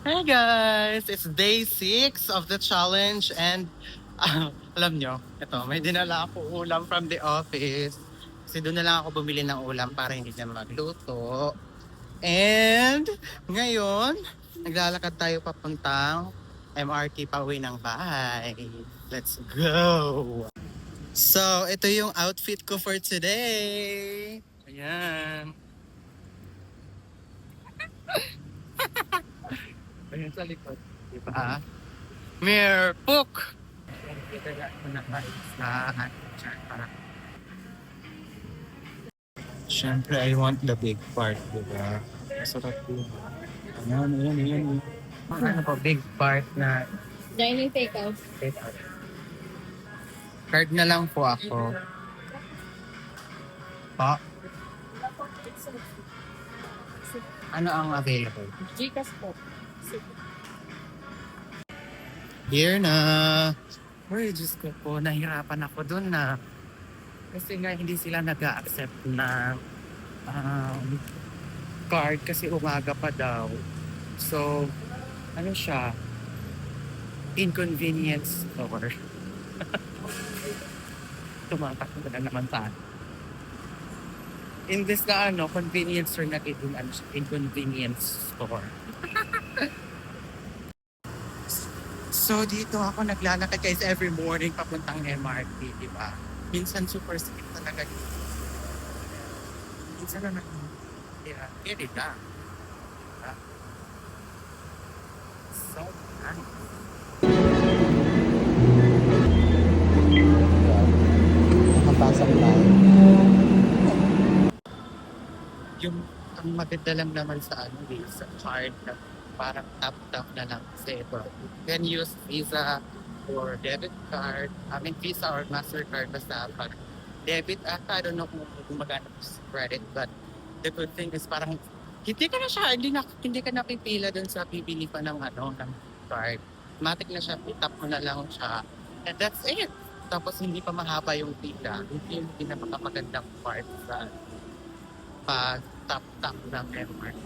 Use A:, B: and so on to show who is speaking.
A: Hi guys! It's day 6 of the challenge and alam nyo, ito, may dinala ako ulam from the office. Kasi doon na lang ako bumili ng ulam para hindi na magluto. And ngayon, naglalakad tayo papuntang MRT pa uwi ng bahay. Let's go! So, ito yung outfit ko for today. Ayan. Ayan sa likod. Diba? Mir Puk! Siyempre, I want the big part, diba? Masarap yun. Ayan. Ano po, big part na
B: Dining takeout.
A: take-out. Card na lang po ako. Pa, ano ang available?
B: Gcash po.
A: Here na. Uy, Diyos ko po, nahirapan ako dun na. Kasi nga hindi sila nag-accept na card kasi umaga pa daw. So, ano siya? Inconvenience store. Tumatakbo na naman tayo. In this na convenience store, nagiging inconvenience store. So, dito ako naglalakad guys every morning papuntang MRT, di ba? Minsan super sakit talaga. Minsan na get it na. So, nakapasok tayo. Yung ang maganda lang naman sa sa card na parang tap-tap na lang kasi ito. You can use Visa or debit card. I mean Visa or MasterCard basta pag debit I don't know kung gumagana sa credit, but the good thing is parang hindi ka napipila dun sa pipili pa ng ng card. Matic na siya, tap mo na lang siya. And that's it. Tapos hindi pa mahaba yung pila. Hindi yung pinakamagandang part sa pag tap-tap ng MRT.